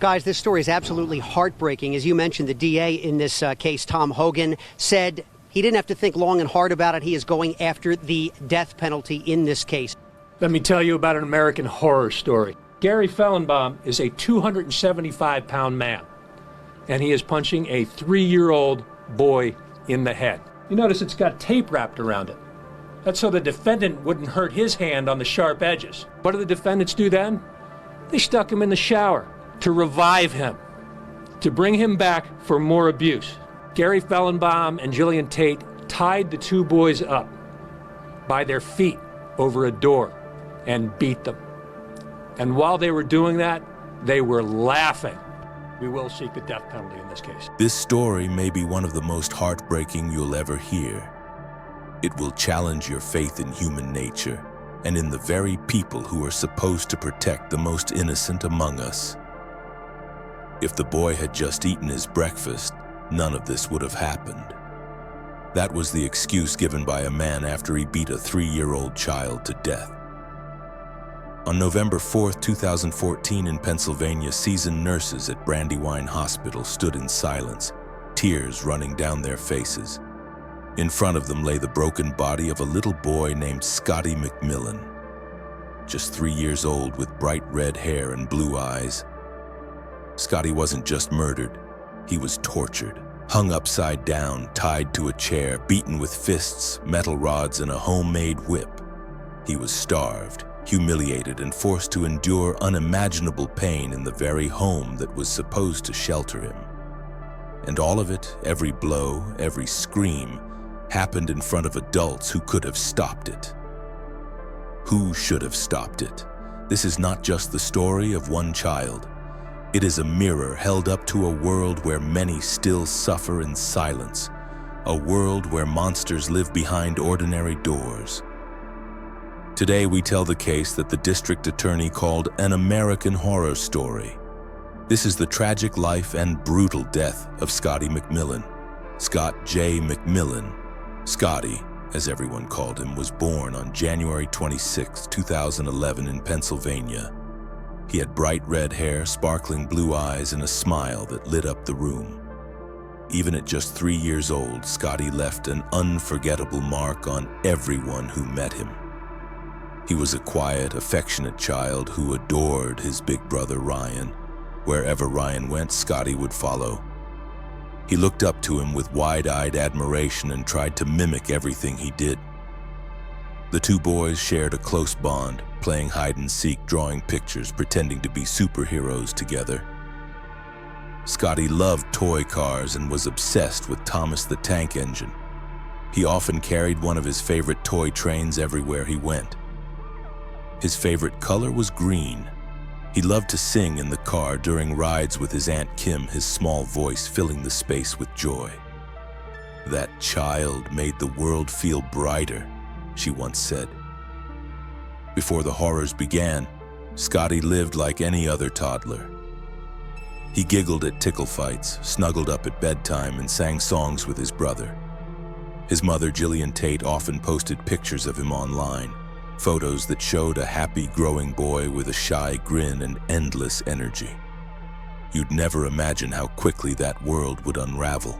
Guys, this story is absolutely heartbreaking. As you mentioned, the DA in this case, Tom Hogan, said he didn't have to think long and hard about it. He is going after the death penalty in this case. Let me tell you about an American horror story. Gary Fellenbaum is a 275-pound man, and he is punching a 3-year-old boy in the head. You notice it's got tape wrapped around it. That's so the defendant wouldn't hurt his hand on the sharp edges. What do the defendants do then? They stuck him in the shower to revive him, to bring him back for more abuse. Gary Fellenbaum and Jillian Tate tied the two boys up by their feet over a door and beat them. And while they were doing that, they were laughing. We will seek the death penalty in this case. This story may be one of the most heartbreaking you'll ever hear. It will challenge your faith in human nature and in the very people who are supposed to protect the most innocent among us. If the boy had just eaten his breakfast, none of this would have happened. That was the excuse given by a man after he beat a 3-year-old child to death. On November 4, 2014 in Pennsylvania, seasoned nurses at Brandywine Hospital stood in silence, tears running down their faces. In front of them lay the broken body of a little boy named Scotty McMillan, just 3 years old with bright red hair and blue eyes. Scotty wasn't just murdered, he was tortured, hung upside down, tied to a chair, beaten with fists, metal rods, and a homemade whip. He was starved, humiliated, and forced to endure unimaginable pain in the very home that was supposed to shelter him. And all of it, every blow, every scream, happened in front of adults who could have stopped it. Who should have stopped it? This is not just the story of one child. It is a mirror held up to a world where many still suffer in silence, a world where monsters live behind ordinary doors. Today we tell the case that the district attorney called an American horror story. This is the tragic life and brutal death of Scotty McMillan. Scott J. McMillan, Scotty, as everyone called him, was born on January 26, 2011 in Pennsylvania. He had bright red hair, sparkling blue eyes, and a smile that lit up the room. Even at just 3 years old, Scotty left an unforgettable mark on everyone who met him. He was a quiet, affectionate child who adored his big brother Ryan. Wherever Ryan went, Scotty would follow. He looked up to him with wide-eyed admiration and tried to mimic everything he did. The two boys shared a close bond, playing hide-and-seek, drawing pictures, pretending to be superheroes together. Scotty loved toy cars and was obsessed with Thomas the Tank Engine. He often carried one of his favorite toy trains everywhere he went. His favorite color was green. He loved to sing in the car during rides with his Aunt Kim, his small voice filling the space with joy. "That child made the world feel brighter," she once said. Before the horrors began, Scotty lived like any other toddler. He giggled at tickle fights, snuggled up at bedtime, and sang songs with his brother. His mother, Jillian Tate, often posted pictures of him online. Photos that showed a happy, growing boy with a shy grin and endless energy. You'd never imagine how quickly that world would unravel.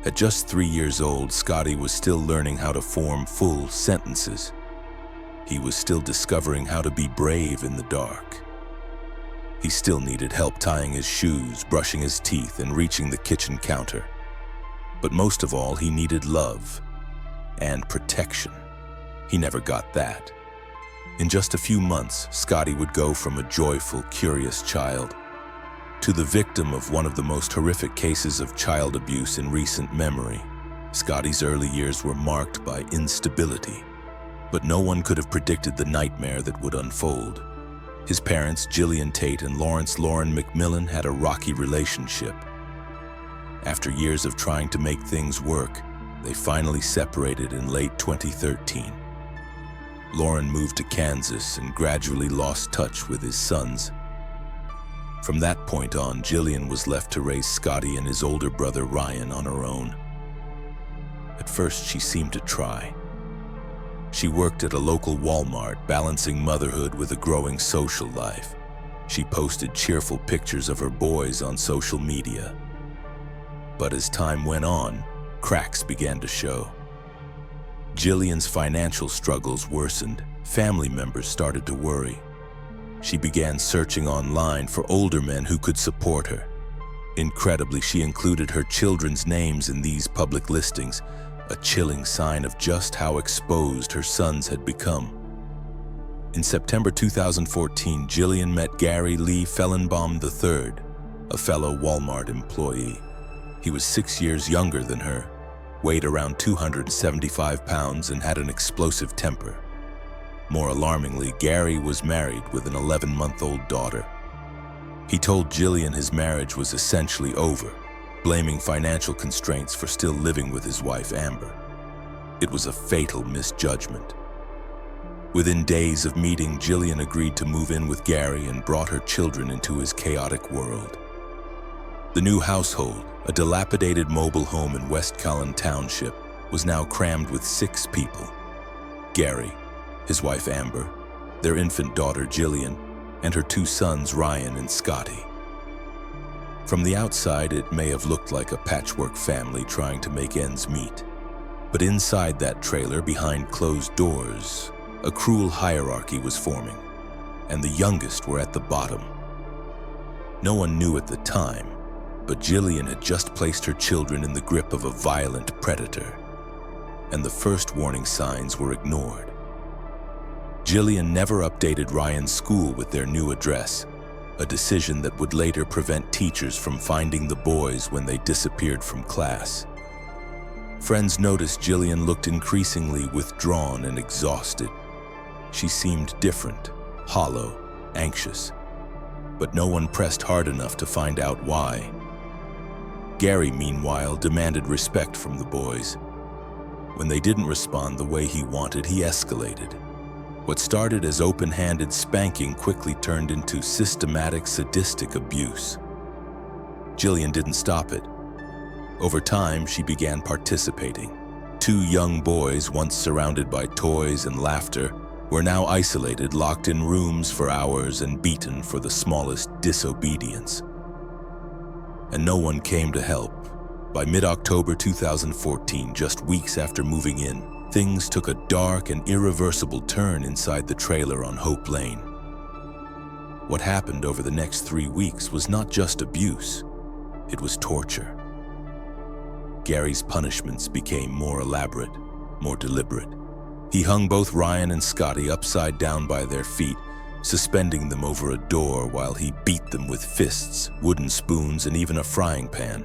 At just 3 years old, Scotty was still learning how to form full sentences. He was still discovering how to be brave in the dark. He still needed help tying his shoes, brushing his teeth, and reaching the kitchen counter. But most of all, he needed love and protection. He never got that. In just a few months, Scotty would go from a joyful, curious child to the victim of one of the most horrific cases of child abuse in recent memory. Scotty's early years were marked by instability, but no one could have predicted the nightmare that would unfold. His parents, Jillian Tate and Lawrence Lauren McMillan, had a rocky relationship. After years of trying to make things work, they finally separated in late 2013. Lauren moved to Kansas and gradually lost touch with his sons. From that point on, Jillian was left to raise Scotty and his older brother Ryan on her own. At first, she seemed to try. She worked at a local Walmart, balancing motherhood with a growing social life. She posted cheerful pictures of her boys on social media. But as time went on, cracks began to show. Jillian's financial struggles worsened. Family members started to worry. She began searching online for older men who could support her. Incredibly, she included her children's names in these public listings, a chilling sign of just how exposed her sons had become. In September 2014, Jillian met Gary Lee Fellenbaum III, a fellow Walmart employee. He was 6 years younger than her, weighed around 275 pounds, and had an explosive temper. More alarmingly, Gary was married with an 11-month-old daughter. He told Jillian his marriage was essentially over, blaming financial constraints for still living with his wife, Amber. It was a fatal misjudgment. Within days of meeting, Jillian agreed to move in with Gary and brought her children into his chaotic world. The new household, a dilapidated mobile home in West Cullen Township, was now crammed with 6 people: Gary, his wife Amber, their infant daughter Jillian, and her 2 sons Ryan and Scotty. From the outside, it may have looked like a patchwork family trying to make ends meet. But inside that trailer, behind closed doors, a cruel hierarchy was forming, and the youngest were at the bottom. No one knew at the time, but Jillian had just placed her children in the grip of a violent predator, and the first warning signs were ignored. Jillian never updated Ryan's school with their new address, a decision that would later prevent teachers from finding the boys when they disappeared from class. Friends noticed Jillian looked increasingly withdrawn and exhausted. She seemed different, hollow, anxious, but no one pressed hard enough to find out why. Gary, meanwhile, demanded respect from the boys. When they didn't respond the way he wanted, he escalated. What started as open-handed spanking quickly turned into systematic, sadistic abuse. Jillian didn't stop it. Over time, she began participating. 2 young boys, once surrounded by toys and laughter, were now isolated, locked in rooms for hours, and beaten for the smallest disobedience. And no one came to help. By mid-October 2014, just weeks after moving in, things took a dark and irreversible turn inside the trailer on Hope Lane. What happened over the next 3 weeks was not just abuse, it was torture. Gary's punishments became more elaborate, more deliberate. He hung both Ryan and Scotty upside down by their feet, suspending them over a door while he beat them with fists, wooden spoons, and even a frying pan.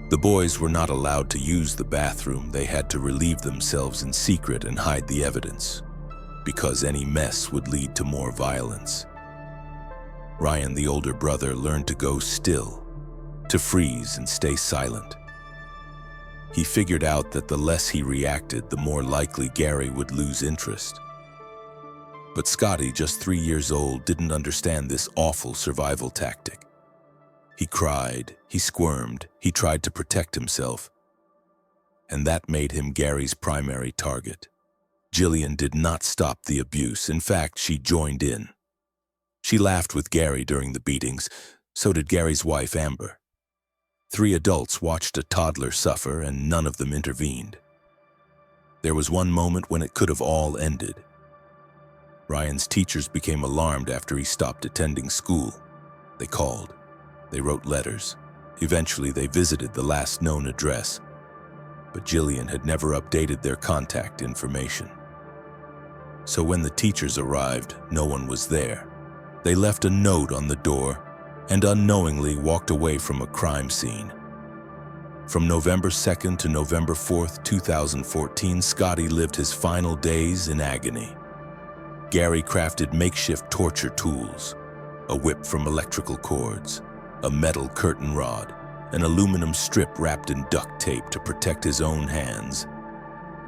The boys were not allowed to use the bathroom. They had to relieve themselves in secret and hide the evidence, because any mess would lead to more violence. Ryan, the older brother, learned to go still, to freeze and stay silent. He figured out that the less he reacted, the more likely Gary would lose interest. But Scotty, just 3 years old, didn't understand this awful survival tactic. He cried, he squirmed, he tried to protect himself. And that made him Gary's primary target. Jillian did not stop the abuse. In fact, she joined in. She laughed with Gary during the beatings. So did Gary's wife, Amber. 3 adults watched a toddler suffer, and none of them intervened. There was one moment when it could have all ended. Ryan's teachers became alarmed after he stopped attending school. They called. They wrote letters. Eventually, they visited the last known address. But Jillian had never updated their contact information. So when the teachers arrived, no one was there. They left a note on the door and unknowingly walked away from a crime scene. From November 2nd to November 4th, 2014, Scotty lived his final days in agony. Gary crafted makeshift torture tools, a whip from electrical cords, a metal curtain rod, an aluminum strip wrapped in duct tape to protect his own hands,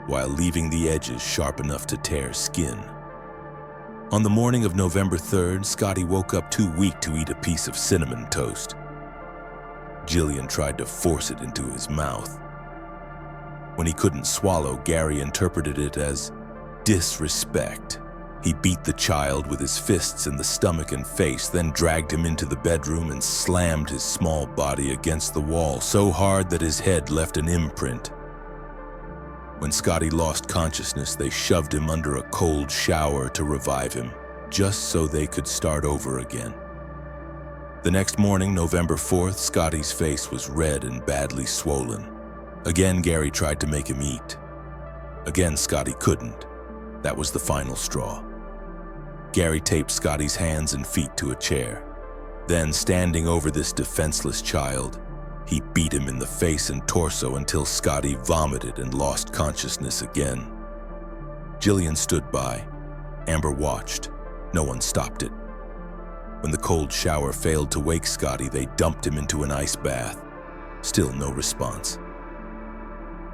while leaving the edges sharp enough to tear skin. On the morning of November 3rd, Scotty woke up too weak to eat a piece of cinnamon toast. Jillian tried to force it into his mouth. When he couldn't swallow, Gary interpreted it as disrespect He beat the child with his fists in the stomach and face, then dragged him into the bedroom and slammed his small body against the wall so hard that his head left an imprint. When Scotty lost consciousness, they shoved him under a cold shower to revive him, just so they could start over again. The next morning, November 4th, Scotty's face was red and badly swollen. Again, Gary tried to make him eat. Again, Scotty couldn't. That was the final straw. Gary taped Scotty's hands and feet to a chair. Then, standing over this defenseless child, he beat him in the face and torso until Scotty vomited and lost consciousness again. Jillian stood by. Amber watched. No one stopped it. When the cold shower failed to wake Scotty, they dumped him into an ice bath. Still no response.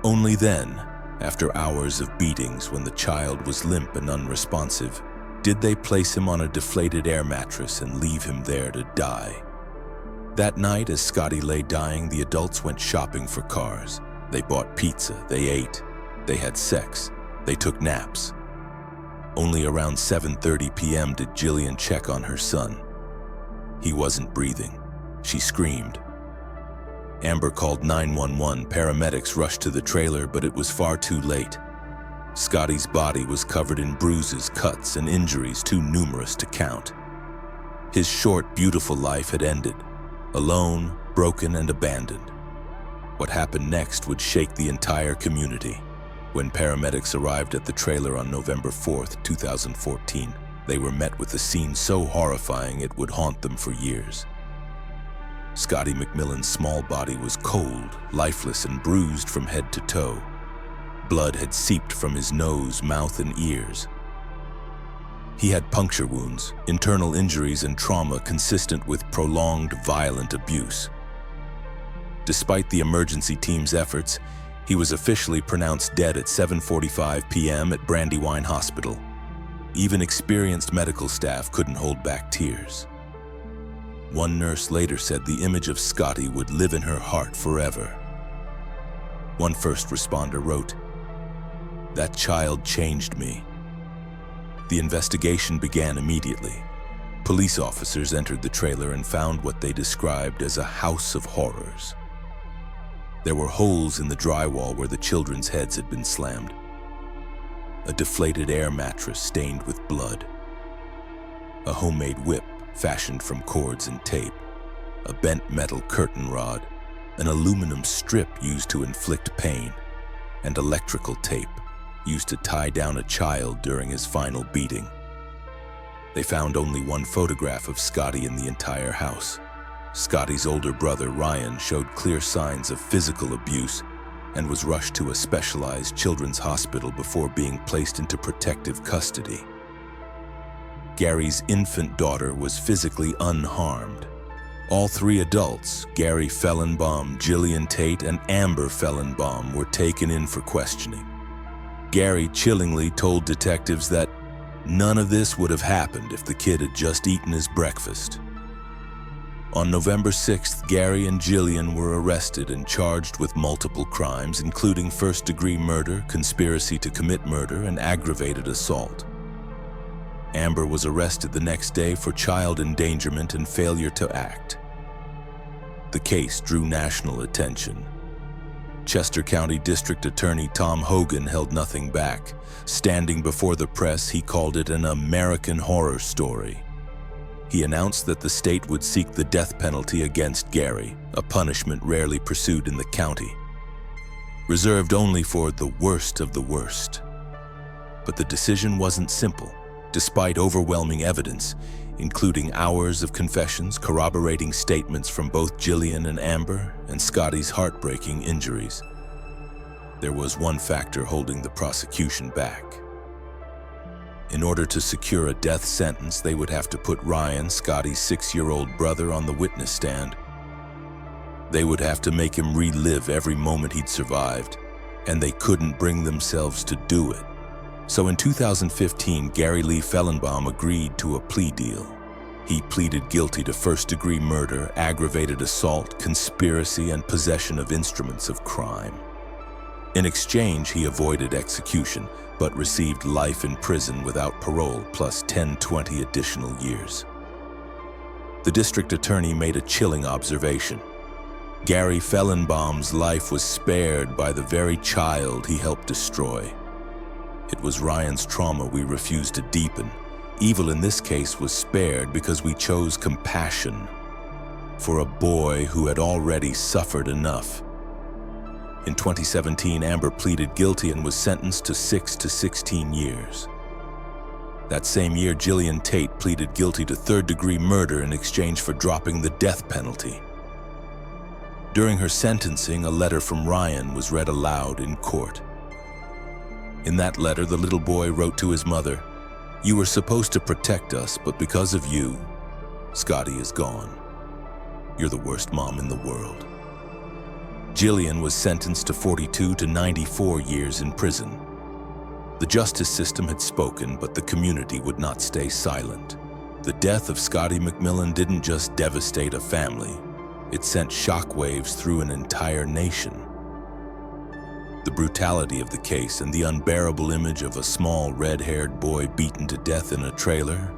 Only then, after hours of beatings when the child was limp and unresponsive, did they place him on a deflated air mattress and leave him there to die. That night, as Scotty lay dying, the adults went shopping for cars. They bought pizza, they ate, they had sex, they took naps. Only around 7:30 p.m. did Jillian check on her son. He wasn't breathing. She screamed. Amber called 911. Paramedics rushed to the trailer, but it was far too late. Scotty's body was covered in bruises, cuts, and injuries too numerous to count. His short, beautiful life had ended, alone, broken, and abandoned. What happened next would shake the entire community. When paramedics arrived at the trailer on November 4th, 2014, they were met with a scene so horrifying it would haunt them for years. Scotty McMillan's small body was cold, lifeless, and bruised from head to toe. Blood had seeped from his nose, mouth, and ears. He had puncture wounds, internal injuries, and trauma consistent with prolonged, violent abuse. Despite the emergency team's efforts, he was officially pronounced dead at 7:45 p.m. at Brandywine Hospital. Even experienced medical staff couldn't hold back tears. One nurse later said the image of Scotty would live in her heart forever. One first responder wrote, "That child changed me." The investigation began immediately. Police officers entered the trailer and found what they described as a house of horrors. There were holes in the drywall where the children's heads had been slammed. A deflated air mattress stained with blood. A homemade whip fashioned from cords and tape. A bent metal curtain rod. An aluminum strip used to inflict pain. And electrical tape used to tie down a child during his final beating. They found only one photograph of Scotty in the entire house. Scotty's older brother, Ryan, showed clear signs of physical abuse and was rushed to a specialized children's hospital before being placed into protective custody. Gary's infant daughter was physically unharmed. All three adults, Gary Fellenbaum, Jillian Tate, and Amber Fellenbaum, were taken in for questioning. Gary chillingly told detectives that none of this would have happened if the kid had just eaten his breakfast. On November 6th, Gary and Jillian were arrested and charged with multiple crimes, including first-degree murder, conspiracy to commit murder, and aggravated assault. Amber was arrested the next day for child endangerment and failure to act. The case drew national attention. Chester County District Attorney Tom Hogan held nothing back. Standing before the press, he called it an American horror story. He announced that the state would seek the death penalty against Gary, a punishment rarely pursued in the county, reserved only for the worst of the worst. But the decision wasn't simple. Despite overwhelming evidence, including hours of confessions, corroborating statements from both Jillian and Amber, and Scotty's heartbreaking injuries, there was one factor holding the prosecution back. In order to secure a death sentence, they would have to put Ryan, Scotty's 6-year-old brother, on the witness stand. They would have to make him relive every moment he'd survived, and they couldn't bring themselves to do it. So in 2015, Gary Lee Fellenbaum agreed to a plea deal. He pleaded guilty to first-degree murder, aggravated assault, conspiracy, and possession of instruments of crime. In exchange, he avoided execution, but received life in prison without parole plus 20 additional years. The district attorney made a chilling observation. Gary Fellenbaum's life was spared by the very child he helped destroy. It was Ryan's trauma we refused to deepen. Evil in this case was spared because we chose compassion for a boy who had already suffered enough. In 2017, Amber pleaded guilty and was sentenced to 6 to 16 years. That same year, Jillian Tate pleaded guilty to third-degree murder in exchange for dropping the death penalty. During her sentencing, a letter from Ryan was read aloud in court. In that letter, the little boy wrote to his mother, "You were supposed to protect us, but because of you, Scotty is gone. You're the worst mom in the world." Jillian was sentenced to 42 to 94 years in prison. The justice system had spoken, but the community would not stay silent. The death of Scotty McMillan didn't just devastate a family, it sent shockwaves through an entire nation. The brutality of the case and the unbearable image of a small red-haired boy beaten to death in a trailer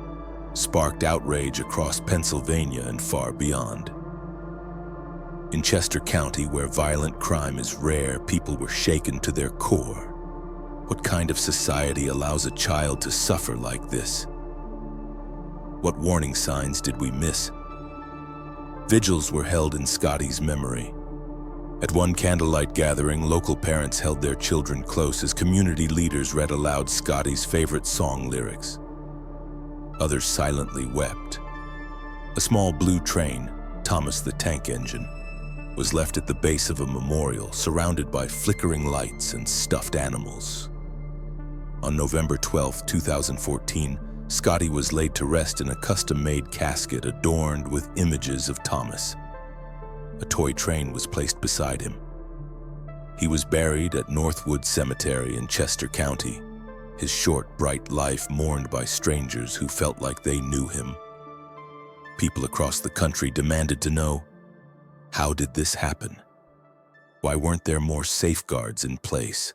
sparked outrage across Pennsylvania and far beyond. In Chester County, where violent crime is rare, people were shaken to their core. What kind of society allows a child to suffer like this? What warning signs did we miss? Vigils were held in Scotty's memory. At one candlelight gathering, local parents held their children close as community leaders read aloud Scotty's favorite song lyrics. Others silently wept. A small blue train, Thomas the Tank Engine, was left at the base of a memorial surrounded by flickering lights and stuffed animals. On November 12, 2014, Scotty was laid to rest in a custom-made casket adorned with images of Thomas. A toy train was placed beside him. He was buried at Northwood Cemetery in Chester County, his short, bright life mourned by strangers who felt like they knew him. People across the country demanded to know, how did this happen? Why weren't there more safeguards in place?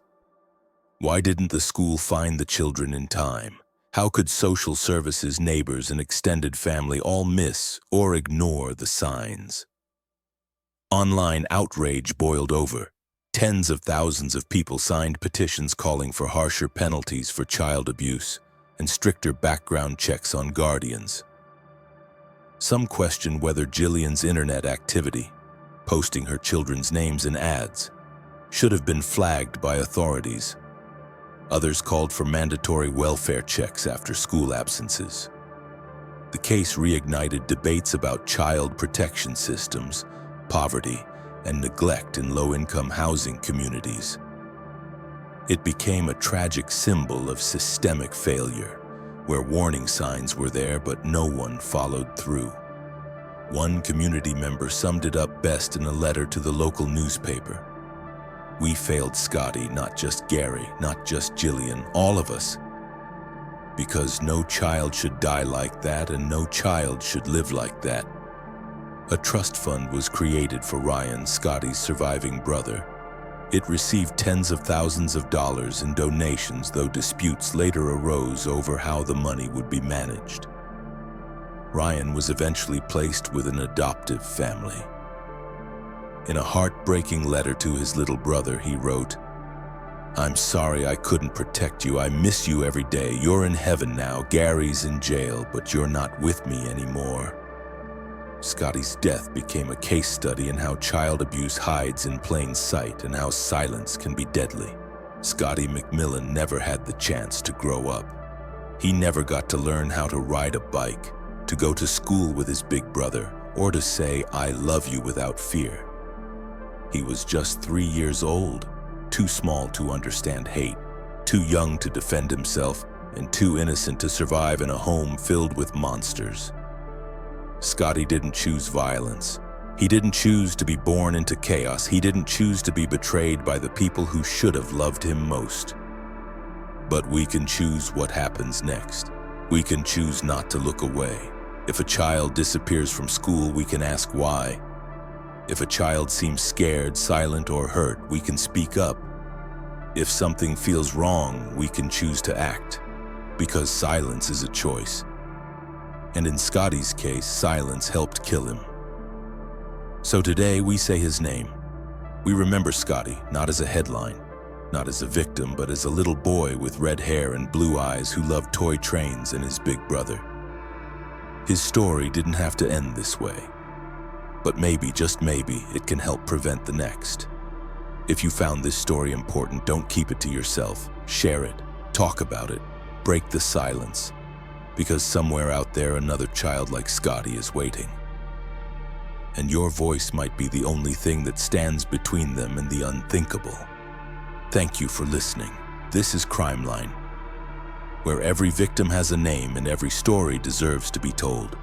Why didn't the school find the children in time? How could social services, neighbors, and extended family all miss or ignore the signs? Online outrage boiled over. Tens of thousands of people signed petitions calling for harsher penalties for child abuse and stricter background checks on guardians. Some question whether Jillian's internet activity, posting her children's names in ads, should have been flagged by authorities. Others called for mandatory welfare checks after school absences. The case reignited debates about child protection systems, poverty, and neglect in low-income housing communities. It became a tragic symbol of systemic failure, where warning signs were there but no one followed through. One community member summed it up best in a letter to the local newspaper. "We failed Scotty, not just Gary, not just Jillian, all of us. Because no child should die like that and no child should live like that." A trust fund was created for Ryan, Scotty's surviving brother. It received tens of thousands of dollars in donations, though disputes later arose over how the money would be managed. Ryan was eventually placed with an adoptive family. In a heartbreaking letter to his little brother, he wrote, "I'm sorry I couldn't protect you. I miss you every day. You're in heaven now. Gary's in jail, but you're not with me anymore." Scotty's death became a case study in how child abuse hides in plain sight and how silence can be deadly. Scotty McMillan never had the chance to grow up. He never got to learn how to ride a bike, to go to school with his big brother, or to say, "I love you" without fear. He was just 3 years old, too small to understand hate, too young to defend himself, and too innocent to survive in a home filled with monsters. Scotty didn't choose violence. He didn't choose to be born into chaos. He didn't choose to be betrayed by the people who should have loved him most. But we can choose what happens next. We can choose not to look away. If a child disappears from school, we can ask why. If a child seems scared, silent, or hurt, we can speak up. If something feels wrong, we can choose to act, because silence is a choice. And in Scotty's case, silence helped kill him. So today we say his name. We remember Scotty, not as a headline, not as a victim, but as a little boy with red hair and blue eyes who loved toy trains and his big brother. His story didn't have to end this way. But maybe, just maybe, it can help prevent the next. If you found this story important, don't keep it to yourself. Share it, talk about it, break the silence, because somewhere out there another child like Scotty is waiting. And your voice might be the only thing that stands between them and the unthinkable. Thank you for listening. This is Crime Line, where every victim has a name and every story deserves to be told.